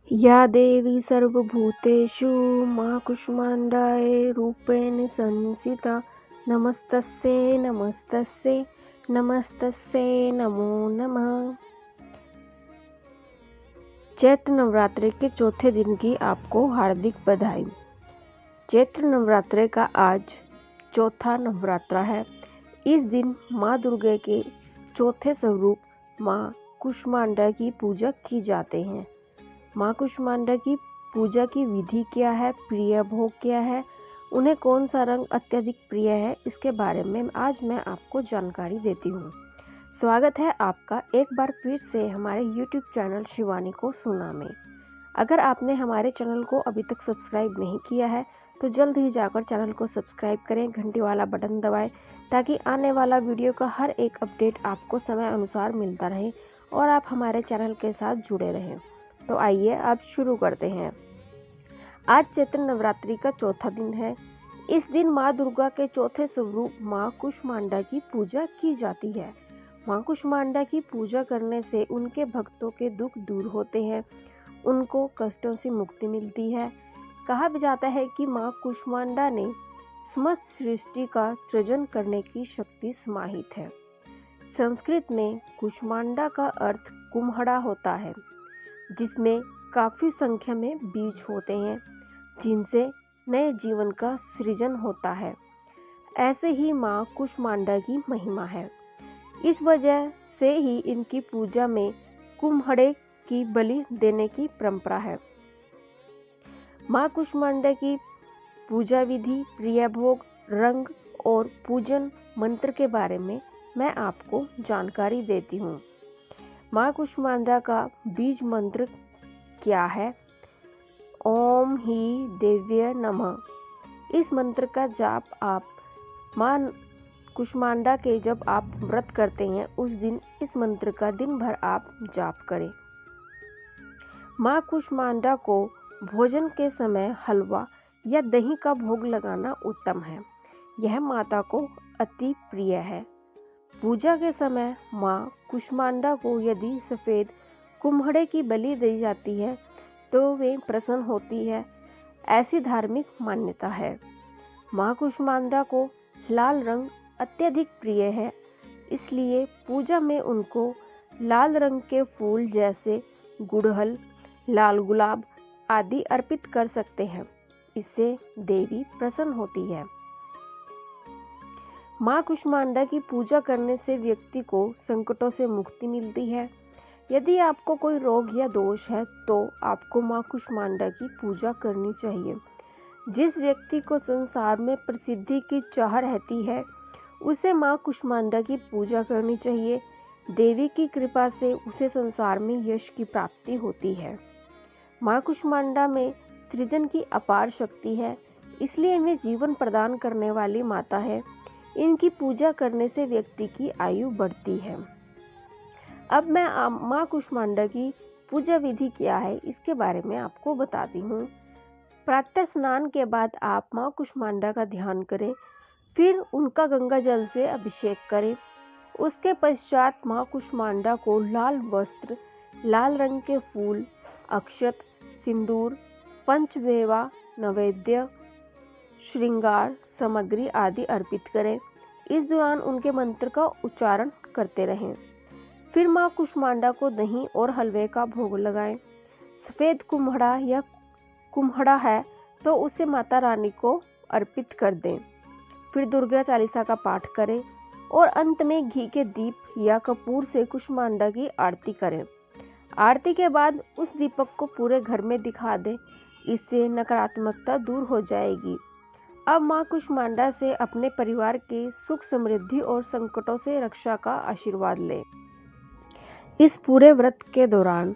या देवी सर्वभूतेषु मां कूष्माण्डाय रूपेण संस्थिता नमस्तस्यै नमस्तस्यै नमस्तस्यै नमो नमः। चैत्र नवरात्रि के चौथे दिन की आपको हार्दिक बधाई। चैत्र नवरात्रि का आज चौथा नवरात्रा है। इस दिन माँ दुर्गा के चौथे स्वरूप माँ कूष्मांडा की पूजा की जाते हैं। माँ कूष्मांडा की पूजा की विधि क्या है, प्रिय भोग क्या है, उन्हें कौन सा रंग अत्यधिक प्रिय है, इसके बारे में आज मैं आपको जानकारी देती हूँ। स्वागत है आपका एक बार फिर से हमारे YouTube चैनल शिवानी को सुना में। अगर आपने हमारे चैनल को अभी तक सब्सक्राइब नहीं किया है तो जल्द ही जाकर चैनल को सब्सक्राइब करें, घंटी वाला बटन दबाएं ताकि आने वाला वीडियो का हर एक अपडेट आपको समय अनुसार मिलता रहे और आप हमारे चैनल के साथ जुड़े रहें। तो आइए अब शुरू करते हैं। आज चैत्र नवरात्रि का चौथा दिन है। इस दिन माँ दुर्गा के चौथे स्वरूप माँ कूष्मांडा की पूजा की जाती है। माँ कूष्मांडा की पूजा करने से उनके भक्तों के दुख दूर होते हैं, उनको कष्टों से मुक्ति मिलती है। कहा भी जाता है कि माँ कूष्मांडा ने समस्त सृष्टि का सृजन करने की शक्ति समाहित है। संस्कृत में कूष्मांडा का अर्थ कुम्हड़ा होता है, जिसमें काफ़ी संख्या में बीज होते हैं जिनसे नए जीवन का सृजन होता है। ऐसे ही माँ कूष्मांडा की महिमा है। इस वजह से ही इनकी पूजा में कुम्हड़े की बलि देने की परंपरा है। माँ कूष्मांडा की पूजा विधि, प्रिय भोग, रंग और पूजन मंत्र के बारे में मैं आपको जानकारी देती हूँ। माँ कूष्मांडा का बीज मंत्र क्या है? ओम ही देव्य नमः। इस मंत्र का जाप आप माँ कूष्मांडा के जब आप व्रत करते हैं उस दिन इस मंत्र का दिन भर आप जाप करें। माँ कूष्मांडा को भोजन के समय हलवा या दही का भोग लगाना उत्तम है। यह माता को अति प्रिय है। पूजा के समय माँ कूष्मांडा को यदि सफ़ेद कुम्हड़े की बलि दी जाती है तो वे प्रसन्न होती है, ऐसी धार्मिक मान्यता है। माँ कूष्मांडा को लाल रंग अत्यधिक प्रिय है, इसलिए पूजा में उनको लाल रंग के फूल जैसे गुड़हल, लाल गुलाब आदि अर्पित कर सकते हैं। इससे देवी प्रसन्न होती है। माँ कूष्मांडा की पूजा करने से व्यक्ति को संकटों से मुक्ति मिलती है। यदि आपको कोई रोग या दोष है तो आपको माँ कूष्मांडा की पूजा करनी चाहिए। जिस व्यक्ति को संसार में प्रसिद्धि की चाह रहती है उसे माँ कूष्मांडा की पूजा करनी चाहिए। देवी की कृपा से उसे संसार में यश की प्राप्ति होती है। माँ कूष्मांडा में सृजन की अपार शक्ति है, इसलिए वे जीवन प्रदान करने वाली माता है। इनकी पूजा करने से व्यक्ति की आयु बढ़ती है। अब मैं माँ कूष्मांडा की पूजा विधि क्या है इसके बारे में आपको बताती हूँ। प्रातः स्नान के बाद आप माँ कूष्मांडा का ध्यान करें, फिर उनका गंगा जल से अभिषेक करें। उसके पश्चात माँ कूष्मांडा को लाल वस्त्र, लाल रंग के फूल, अक्षत, सिंदूर, पंचमेवा, नैवेद्य, श्रृंगार सामग्री आदि अर्पित करें। इस दौरान उनके मंत्र का उच्चारण करते रहें। फिर माँ कूष्मांडा को दही और हलवे का भोग लगाएं। सफ़ेद कुम्हड़ा या कुम्हड़ा है तो उसे माता रानी को अर्पित कर दें। फिर दुर्गा चालीसा का पाठ करें और अंत में घी के दीप या कपूर से कूष्मांडा की आरती करें। आरती के बाद उस दीपक को पूरे घर में दिखा दें, इससे नकारात्मकता दूर हो जाएगी। अब माँ कूष्मांडा से अपने परिवार के सुख समृद्धि और संकटों से रक्षा का आशीर्वाद लें। इस पूरे व्रत के दौरान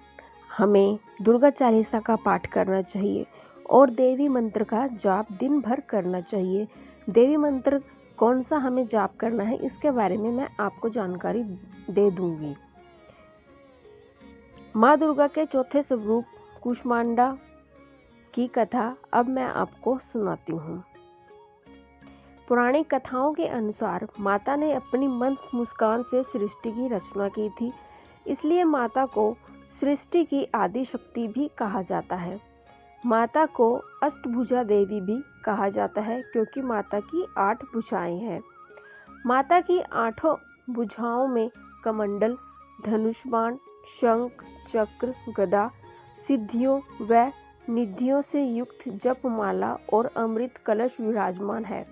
हमें दुर्गा चालीसा का पाठ करना चाहिए और देवी मंत्र का जाप दिन भर करना चाहिए। देवी मंत्र कौन सा हमें जाप करना है इसके बारे में मैं आपको जानकारी दे दूंगी। माँ दुर्गा के चौथे स्वरूप कूष्मांडा की कथा अब मैं आपको सुनाती हूँ। पुरानी कथाओं के अनुसार माता ने अपनी मंद मुस्कान से सृष्टि की रचना की थी, इसलिए माता को सृष्टि की आदि शक्ति भी कहा जाता है। माता को अष्टभुजा देवी भी कहा जाता है क्योंकि माता की 8 भुजाएं हैं। माता की 8 भुजाओं में कमंडल, धनुष बाण, शंख, चक्र, गदा, सिद्धियों व निधियों से युक्त जपमाला और अमृत कलश विराजमान है।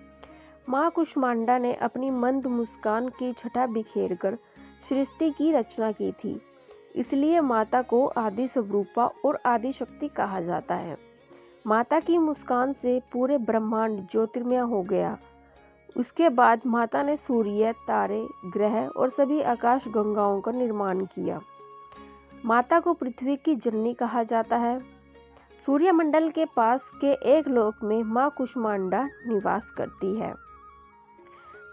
माँ कुष्मांडा ने अपनी मंद मुस्कान की छटा बिखेरकर सृष्टि की रचना की थी, इसलिए माता को आदि स्वरूपा और आदि शक्ति कहा जाता है। माता की मुस्कान से पूरे ब्रह्मांड ज्योतिर्मय हो गया। उसके बाद माता ने सूर्य, तारे, ग्रह और सभी आकाश गंगाओं का निर्माण किया। माता को पृथ्वी की जननी कहा जाता है। सूर्यमंडल के पास के एक लोक में माँ कुष्मांडा निवास करती है।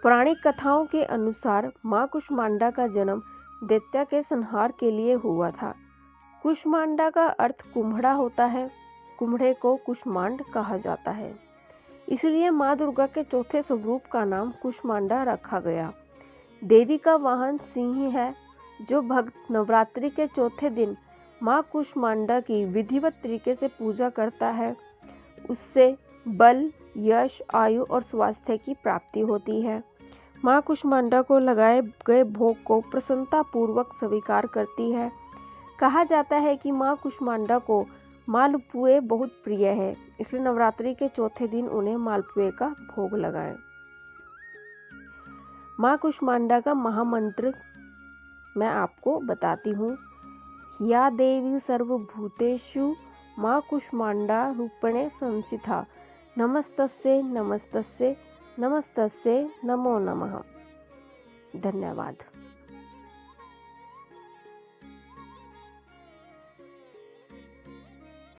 पौराणिक कथाओं के अनुसार माँ कुष्मांडा का जन्म दैत्य के संहार के लिए हुआ था। कुष्मांडा का अर्थ कुम्हड़ा होता है। कुम्हड़े को कुष्मांड कहा जाता है, इसलिए माँ दुर्गा के चौथे स्वरूप का नाम कुष्मांडा रखा गया। देवी का वाहन सिंह है। जो भक्त नवरात्रि के चौथे दिन माँ कुष्मांडा की विधिवत तरीके से पूजा करता है, उससे बल, यश, आयु और स्वास्थ्य की प्राप्ति होती है। माँ कुष्मांडा को लगाए गए भोग को प्रसन्नता पूर्वक स्वीकार करती है। कहा जाता है कि माँ कुष्मांडा को मालपुए बहुत प्रिय है, इसलिए नवरात्रि के चौथे दिन उन्हें मालपुए का भोग लगाएं। माँ कुष्मांडा का महामंत्र मैं आपको बताती हूँ। या देवी सर्वभूतेषु माँ कुष्मांडा रूपणे संस्थिता, नमस्तस्यै नमस्तस्यै नमस्तस्यै नमो नमः। धन्यवाद।